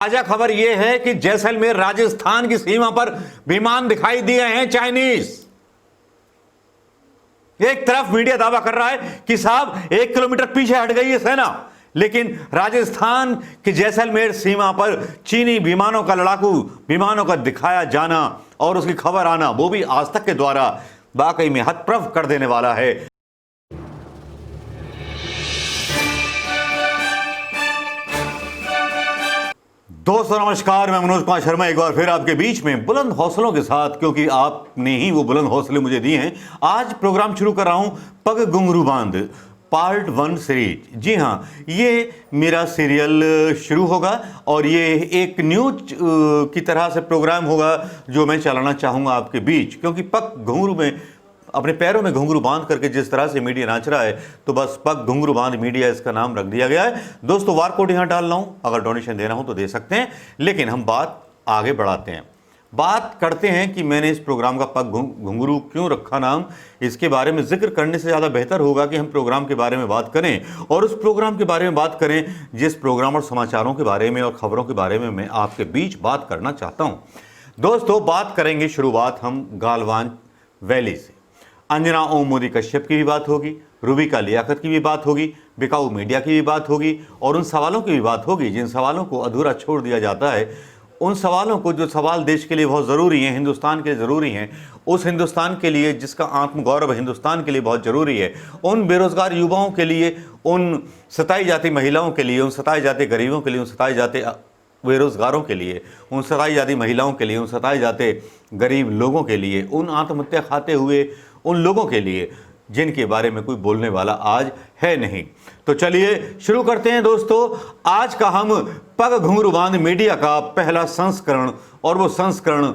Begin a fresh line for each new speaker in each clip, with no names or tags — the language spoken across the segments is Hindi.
ताजा खबर यह है कि जैसलमेर राजस्थान की सीमा पर विमान दिखाई दिए हैं चाइनीज। एक तरफ मीडिया दावा कर रहा है कि साहब 1 किलोमीटर पीछे हट गई है सेना, लेकिन राजस्थान की जैसलमेर सीमा पर चीनी विमानों का, लड़ाकू विमानों का दिखाया जाना और उसकी खबर आना, वो भी आज तक के द्वारा, वाकई में हतप्रभ कर देने वाला है। दोस्तों नमस्कार, मैं मनोज कुमार शर्मा एक बार फिर आपके बीच में बुलंद हौसलों के साथ, क्योंकि आपने ही वो बुलंद हौसले मुझे दिए हैं। आज प्रोग्राम शुरू कर रहा हूं पग घुंघरू बांध पार्ट 1 सीरीज। जी हां, ये मेरा सीरियल शुरू होगा और ये एक न्यूज की तरह से प्रोग्राम होगा जो मैं चलाना चाहूँगा आपके बीच, क्योंकि पग घुंघरू में, अपने पैरों में घुंघरू बांध करके जिस तरह से मीडिया नाच रहा है, तो बस पग घुंघरू बांध मीडिया इसका नाम रख दिया गया है। दोस्तों वार कोड यहाँ डाल रहा हूँ, अगर डोनेशन देना हो तो दे सकते हैं, लेकिन हम बात आगे बढ़ाते हैं। बात करते हैं कि मैंने इस प्रोग्राम का पग घुंघरू क्यों रखा नाम। इसके बारे में जिक्र करने से ज़्यादा बेहतर होगा कि हम प्रोग्राम के बारे में बात करें, और उस प्रोग्राम के बारे में बात करें जिस प्रोग्राम और समाचारों के बारे में और खबरों के बारे में मैं आपके बीच बात करना चाहता हूँ। दोस्तों बात करेंगे, शुरुआत हम गालवान वैली से। अंजना ओम मोदी कश्यप की भी बात होगी, रूबिका लियाकत की भी बात होगी, बिकाऊ मीडिया की भी बात होगी, और उन सवालों की भी बात होगी जिन सवालों को अधूरा छोड़ दिया जाता है। उन सवालों को, जो सवाल देश के लिए बहुत ज़रूरी हैं, हिंदुस्तान के लिए ज़रूरी हैं, उस हिंदुस्तान के लिए जिसका आत्मगौरव हिंदुस्तान के लिए बहुत ज़रूरी है, उन बेरोज़गार युवाओं के लिए, उन सताई जाती महिलाओं के लिए, उन सताए जाते गरीबों के लिए, उन सताए जाते बेरोज़गारों के लिए, उन सताई जाती महिलाओं के लिए, उन सताए जाते गरीब लोगों के लिए, उन आत्महत्या खाते हुए उन लोगों के लिए जिनके बारे में कोई बोलने वाला आज है नहीं। तो चलिए शुरू करते हैं दोस्तों। आज का हम पग घुंघरू बांध मीडिया का पहला संस्करण, और वो संस्करण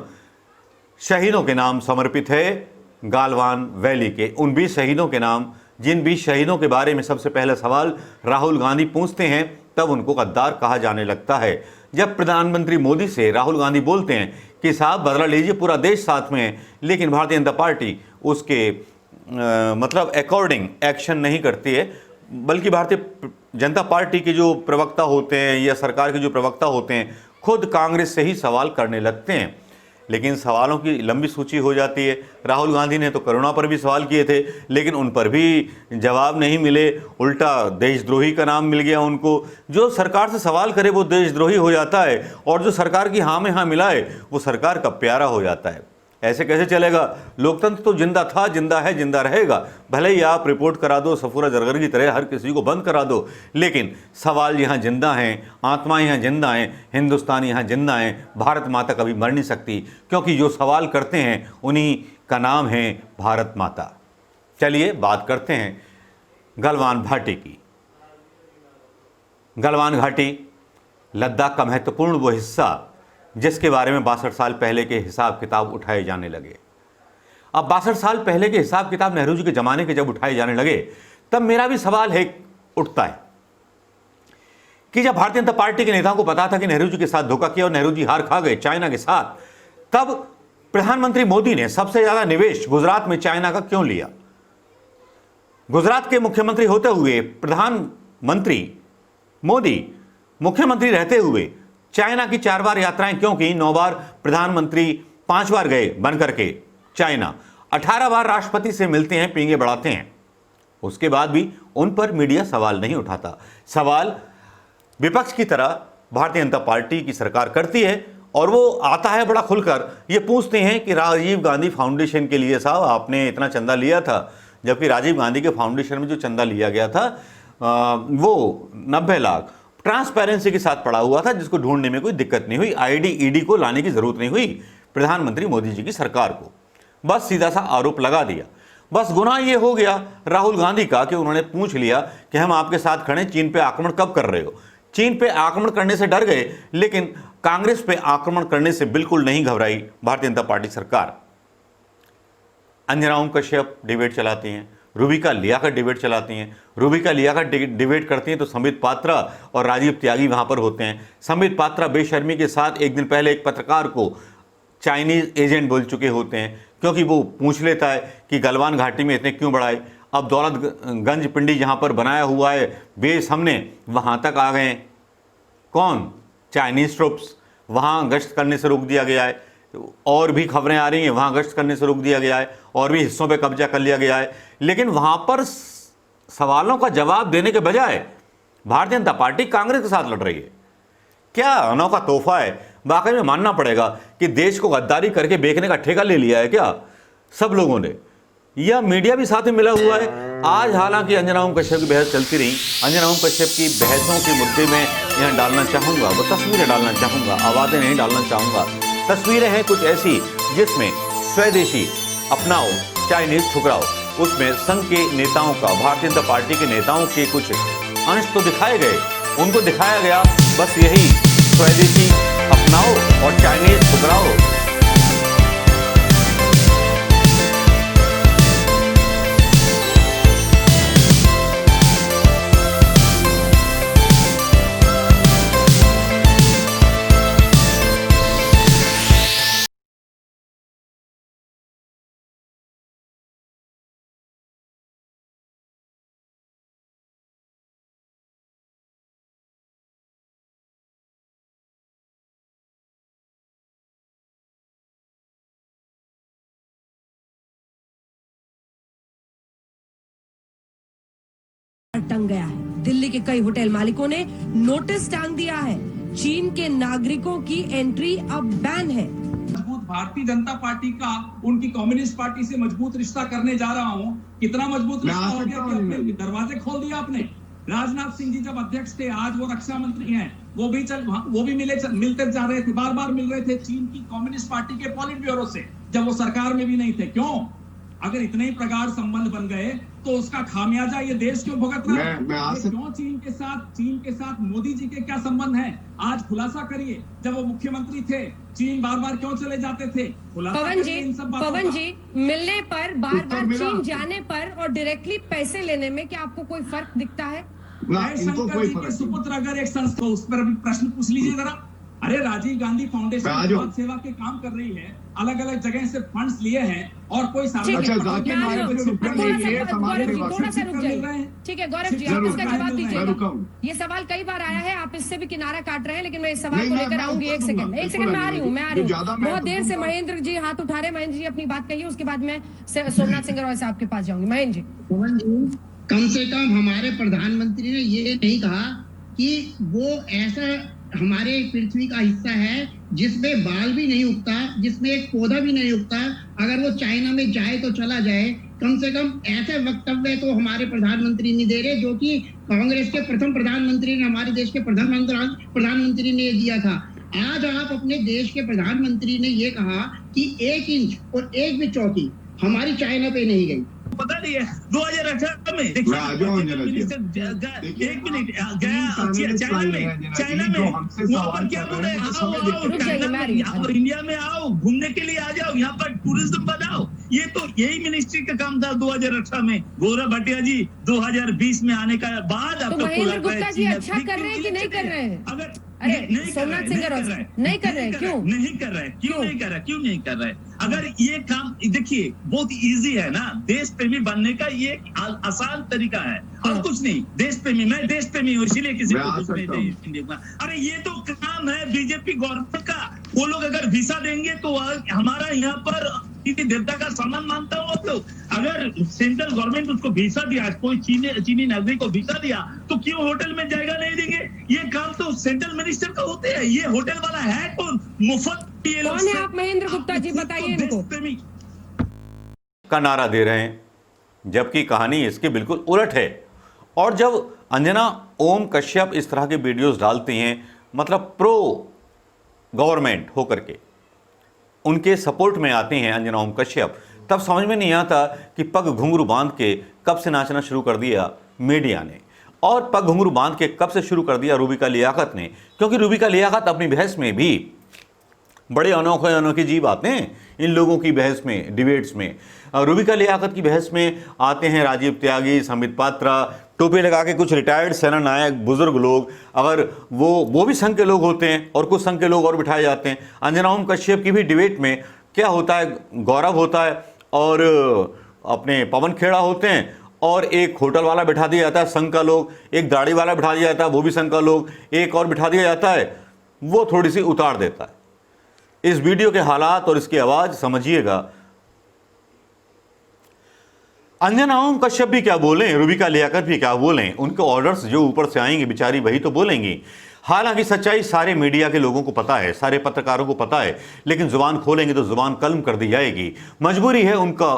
शहीदों के नाम समर्पित है, गालवान वैली के उन 20 शहीदों के नाम, जिन 20 शहीदों के बारे में सबसे पहला सवाल राहुल गांधी पूछते हैं, तब उनको गद्दार कहा जाने लगता है। जब प्रधानमंत्री मोदी से राहुल गांधी बोलते हैं कि साहब बदला लीजिए, पूरा देश साथ में है, लेकिन भारतीय जनता पार्टी उसके मतलब अकॉर्डिंग एक्शन नहीं करती है, बल्कि भारतीय जनता पार्टी के जो प्रवक्ता होते हैं या सरकार के जो प्रवक्ता होते हैं खुद कांग्रेस से ही सवाल करने लगते हैं। लेकिन सवालों की लंबी सूची हो जाती है। राहुल गांधी ने तो करुणा पर भी सवाल किए थे, लेकिन उन पर भी जवाब नहीं मिले, उल्टा देशद्रोही का नाम मिल गया उनको। जो सरकार से सवाल करे वो देशद्रोही हो जाता है, और जो सरकार की हाँ में हाँ मिलाए वो सरकार का प्यारा हो जाता है। ऐसे कैसे चलेगा? लोकतंत्र तो जिंदा था, जिंदा है, जिंदा रहेगा। भले ही आप रिपोर्ट करा दो सफूरा जरगर की तरह, हर किसी को बंद करा दो, लेकिन सवाल यहाँ जिंदा हैं, आत्माएं यहाँ जिंदा हैं, हिंदुस्तान यहाँ जिंदा हैं। भारत माता कभी मर नहीं सकती, क्योंकि जो सवाल करते हैं उन्हीं का नाम है भारत माता। चलिए बात करते हैं गलवान घाटी की। गलवान घाटी लद्दाख का महत्वपूर्ण वो हिस्सा जिसके बारे में 62 साल पहले के हिसाब किताब उठाए जाने लगे। अब 62 साल पहले के हिसाब किताब नेहरू जी के ज़माने के जब उठाए जाने लगे, तब मेरा भी सवाल है उठता है कि जब भारतीय जनता पार्टी के नेताओं को पता था कि नेहरू जी के साथ धोखा किया और नेहरू जी हार खा गए चाइना के साथ, तब प्रधानमंत्री मोदी ने सबसे ज़्यादा निवेश गुजरात में चाइना का क्यों लिया? गुजरात के मुख्यमंत्री होते हुए प्रधानमंत्री मोदी मुख्यमंत्री रहते हुए चाइना की 4 बार यात्राएं क्यों की? 9 बार प्रधानमंत्री, 5 बार गए बन करके चाइना, 18 बार राष्ट्रपति से मिलते हैं, पींगे बढ़ाते हैं। उसके बाद भी उन पर मीडिया सवाल नहीं उठाता। सवाल विपक्ष की तरह भारतीय जनता पार्टी की सरकार करती है, और वो आता है बड़ा खुलकर, ये पूछते हैं कि राजीव गांधी फाउंडेशन के लिए साहब आपने इतना चंदा लिया था, जबकि राजीव गांधी के फाउंडेशन में जो चंदा लिया गया था वो 90 लाख ट्रांसपेरेंसी के साथ पड़ा हुआ था, जिसको ढूंढने में कोई दिक्कत नहीं हुई, आईडी ईडी को लाने की जरूरत नहीं हुई प्रधानमंत्री मोदी जी की सरकार को। बस सीधा सा आरोप लगा दिया। बस गुनाह ये हो गया राहुल गांधी का कि उन्होंने पूछ लिया कि हम आपके साथ खड़े, चीन पे आक्रमण कब कर रहे हो? चीन पे आक्रमण करने से डर गए, लेकिन कांग्रेस पे आक्रमण करने से बिल्कुल नहीं घबराई भारतीय जनता पार्टी सरकार। अंजना ओम कश्यप डिबेट चलाती हैं, रूबिका लियाकत डिबेट चलाती हैं। रूबिका लियाकत डिबेट करती हैं तो संबित पात्रा और राजीव त्यागी वहाँ पर होते हैं। संबित पात्रा बेशर्मी के साथ एक दिन पहले एक पत्रकार को चाइनीज़ एजेंट बोल चुके होते हैं, क्योंकि वो पूछ लेता है कि गलवान घाटी में इतने क्यों बढ़ाए। अब दौलतगंज पिंडी जहाँ पर बनाया हुआ है बेस, हमने वहाँ तक आ गए। कौन? चाइनीज़ ट्रुप्स वहाँ गश्त करने से रोक दिया गया है, और भी खबरें आ रही हैं वहाँ गश्त करने से रोक दिया गया है, और भी हिस्सों पे कब्जा कर लिया गया है। लेकिन वहाँ पर सवालों का जवाब देने के बजाय भारतीय जनता पार्टी कांग्रेस के साथ लड़ रही है। क्या अनोखा तोहफा है, वाकई में मानना पड़ेगा कि देश को गद्दारी करके बेचने का ठेका ले लिया है क्या सब लोगों ने, या मीडिया भी साथ में मिला हुआ है। आज हालांकि अंजना ओम कश्यप की बहस चलती रही, अंजना ओम कश्यप की बहसों के मुद्दे में यहाँ डालना चाहूँगा, वो तस्वीरें डालना चाहूँगा, आवाज़ें नहीं डालना चाहूँगा। तस्वीरें हैं कुछ ऐसी जिसमें स्वदेशी अपनाओ चाइनीज़ ठुकराओ, उसमें संघ के नेताओं का, भारतीय जनता पार्टी के नेताओं के कुछ अंश तो दिखाए गए, उनको दिखाया गया बस यही स्वदेशी अपनाओ और चाइनीज़ ठुकराओ।
टंग गया है। दिल्ली के कई होटल मालिकों ने नोटिस टांग दिया है, चीन के नागरिकों की एंट्री अब बैन है।
मजबूत भारतीय जनता पार्टी का उनकी कम्युनिस्ट पार्टी से मजबूत रिश्ता करने जा रहा हूं। कितना मजबूत रिश्ता हो गया कि अपने दरवाजे खोल दिया आपने। राजनाथ सिंह जी जब अध्यक्ष थे, आज वो रक्षा मंत्री हैं, वो भी मिलते जा रहे थे, बार बार मिल रहे थे चीन की कम्युनिस्ट पार्टी के पॉलिट ब्यूरो से, जब वो सरकार में भी नहीं थे। क्यों? अगर इतने ही प्रगाढ़ संबंध बन गए तो उसका खामियाजा ये देश क्यों भुगत रहा है? क्यों चीन के साथ मोदी जी के क्या संबंध है? आज खुलासा करिए। जब वो मुख्यमंत्री थे, चीन बार बार क्यों चले जाते थे?
पवन जी, मिलने पर, बार बार चीन जाने पर और डायरेक्टली पैसे लेने में क्या आपको कोई फर्क दिखता है?
शंकर जी के सुपुत्र अगर एक संस्था, उस पर भी प्रश्न पूछ लीजिए जरा। अरे राजीव गांधी फाउंडेशन बहुत सेवा के काम कर रही है, अलग अलग जगह से फंड्स लिए हैं और कोई
ठीक है गौरव जी, आप इसका जवाब दीजिएगा। ये सवाल कई बार आया है, आप इससे भी किनारा काट रहे हैं, लेकिन मैं इस सवाल को लेकर आऊंगी। एक सेकंड में आ रही हूँ। बहुत देर से महेंद्र जी हाथ उठा रहे। महेंद्र जी अपनी बात कहिए, उसके बाद मैं सोमनाथ सिंह रॉय साहब के पास जाऊंगी। महेंद्र जी,
कम से कम हमारे प्रधानमंत्री ने ये नहीं कहा कि वो ऐसा हमारे पृथ्वी का हिस्सा है जिसमें बाल भी नहीं उगता, जिसमें एक पौधा भी नहीं उगता, अगर वो चाइना में जाए तो चला जाए। कम से कम ऐसे वक्तव्य तो हमारे प्रधानमंत्री नहीं दे रहे, जो कि कांग्रेस के प्रथम प्रधानमंत्री ने, हमारे देश के प्रधानमंत्री ने दिया था। आज आप अपने देश के प्रधानमंत्री ने ये कहा कि 1 इंच और 1 भी चौकी हमारी चाइना पे नहीं गई।
पता नहीं है 2018 में एक मिनट गया चाइना में वहाँ पर क्या बोल रहे हैं, इंडिया में आओ, घूमने के लिए आ जाओ, यहाँ पर टूरिज्म बनाओ। ये तो यही मिनिस्ट्री का काम था 2018 में। गौरव भटिया जी 2020 में आने का बाद
तो महेंद्र गुप्ता जी अच्छा कर रहे हैं कि नहीं कर रहे हैं?
अगर
सोमनाथ सिंह नहीं कर रहे, क्यों
नहीं कर रहे? क्यों नहीं कर रहे? अगर ये काम देखिए बहुत इजी है ना, देश प्रेमी बनने का ये आसान तरीका है और कुछ नहीं। देश प्रेमी, मैं देश प्रेमी हूँ, इसीलिए किसी को कुछ नहीं। अरे ये तो काम है बीजेपी गवर्नमेंट का। वो लोग अगर वीसा देंगे तो हमारा यहाँ पर देवता का सम्मान मानता हूँ। तो अगर सेंट्रल गवर्नमेंट उसको वीसा दिया, कोई चीनी नागरिक को वीसा दिया, तो क्यों होटल में जाएगा नहीं देंगे? ये काम तो सेंट्रल मिनिस्टर का होते हैं। ये होटल वाला है कौन? मुफ्त
कौन है आप महेंद्र गुप्ता जी, बताइए इनको।
का नारा दे रहे हैं, जबकि कहानी इसकी बिल्कुल उलट है। और जब अंजना ओम कश्यप इस तरह के वीडियोस डालती हैं, मतलब प्रो गवर्नमेंट होकर के उनके सपोर्ट में आते हैं अंजना ओम कश्यप, तब समझ में नहीं आता कि पग घुंघरू बांध के कब से नाचना शुरू कर दिया मीडिया ने, और पग घुंघरू बांध के कब से शुरू कर दिया रूबिका लियाकत ने। क्योंकि रूबिका लियाकत अपनी बहस में भी बड़े अनोखे जीव आते हैं इन लोगों की बहस में, डिबेट्स में। रूबिका लियाकत की बहस में आते हैं राजीव त्यागी, संबित पात्रा, टोपी लगा के कुछ रिटायर्ड सेना नायक बुजुर्ग लोग, अगर वो भी संघ के लोग होते हैं और कुछ संघ के लोग और बिठाए जाते हैं। अंजना ओम कश्यप की भी डिबेट में क्या होता है, गौरव होता है और अपने पवन खेड़ा होते हैं, और एक होटल वाला बिठा दिया जाता है संघ का लोग, एक दाढ़ी वाला बिठा दिया जाता है वो भी संघ का लोग, एक और बिठा दिया जाता है वो थोड़ी सी उतार देता है। इस वीडियो के हालात और इसकी आवाज समझिएगा। अंजना ओम कश्यप भी क्या बोलें, रूबिका लियाकत भी क्या बोलें, उनके ऑर्डर्स जो ऊपर से आएंगे बेचारी वही तो बोलेंगी। हालांकि सच्चाई सारे मीडिया के लोगों को पता है, सारे पत्रकारों को पता है, लेकिन जुबान खोलेंगे तो जुबान कलम कर दी जाएगी। मजबूरी है उनका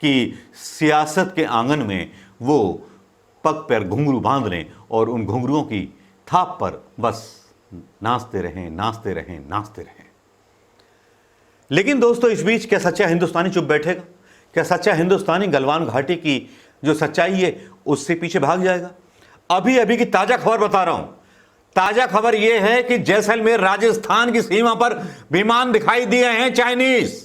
कि सियासत के आंगन में वो पग पैर घुंघरू बांध लें और उन घुंघरुओं की थाप पर बस नाचते रहें, नाचते रहें, नाचते रहें। लेकिन दोस्तों, इस बीच क्या सच्चा हिंदुस्तानी चुप बैठेगा? क्या सच्चा हिंदुस्तानी गलवान घाटी की जो सच्चाई है उससे पीछे भाग जाएगा? अभी अभी की ताजा खबर बता रहा हूं। ताजा खबर यह है कि जैसलमेर राजस्थान की सीमा पर विमान दिखाई दिए हैं चाइनीज।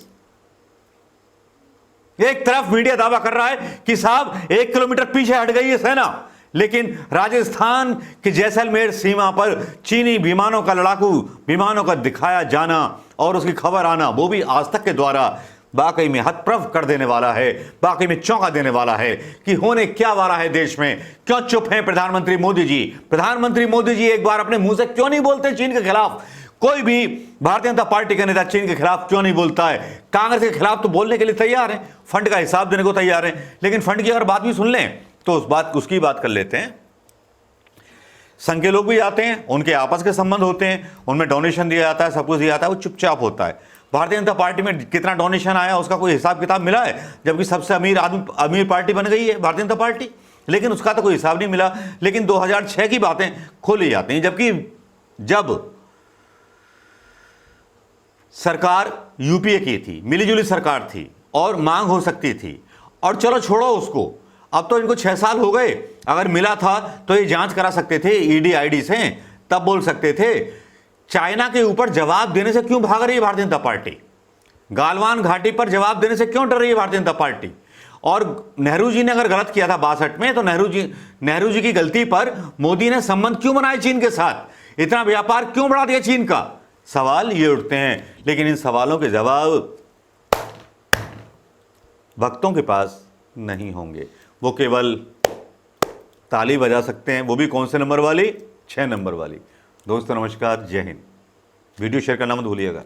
एक तरफ मीडिया दावा कर रहा है कि साहब 1 किलोमीटर पीछे हट गई है सेना, लेकिन राजस्थान की जैसलमेर सीमा पर चीनी विमानों का, लड़ाकू विमानों का दिखाया जाना और उसकी खबर आना, वो भी आज तक के द्वारा वाकई में हतप्रभ कर देने वाला है, वाकई में चौंका देने वाला है कि होने क्या वाला है देश में। क्यों चुप हैं प्रधानमंत्री मोदी जी? प्रधानमंत्री मोदी जी एक बार अपने मुंह से क्यों नहीं बोलते चीन के खिलाफ? कोई भी भारतीय जनता पार्टी का नेता चीन के खिलाफ क्यों नहीं बोलता है? कांग्रेस के खिलाफ तो बोलने के लिए तैयार है, फंड का हिसाब देने को तैयार है, लेकिन फंड की अगर बात भी सुन लें तो उसकी बात कर लेते हैं। संघ के लोग भी आते हैं, उनके आपस के संबंध होते हैं, उनमें डोनेशन दिया जाता है, सब कुछ दिया जाता है, वो चुपचाप होता है। भारतीय जनता पार्टी में कितना डोनेशन आया उसका कोई हिसाब किताब मिला है? जबकि सबसे अमीर पार्टी बन गई है भारतीय जनता पार्टी, लेकिन उसका तो कोई हिसाब नहीं मिला। लेकिन 2006 की बातें खोली जाती हैं, जबकि जब सरकार यूपीए की थी, मिलीजुली सरकार थी और मांग हो सकती थी, और चलो छोड़ो उसको, अब तो इनको 6 साल हो गए। अगर मिला था तो ये जांच करा सकते थे ईडी आईडी से, तब बोल सकते थे। चाइना के ऊपर जवाब देने से क्यों भाग रही है भारतीय जनता पार्टी? गालवान घाटी पर जवाब देने से क्यों डर रही है भारतीय जनता पार्टी? और नेहरू जी ने अगर गलत किया था 62 में, तो नेहरू जी की गलती पर मोदी ने संबंध क्यों बनाए चीन के साथ? इतना व्यापार क्यों बढ़ा दिया चीन का? सवाल ये उठते हैं, लेकिन इन सवालों के जवाब भक्तों के पास नहीं होंगे। वो केवल ताली बजा सकते हैं, वो भी कौन से नंबर वाली? 6 नंबर वाली। दोस्तों नमस्कार, जय हिंद। वीडियो शेयर करना मत भूलिएगा।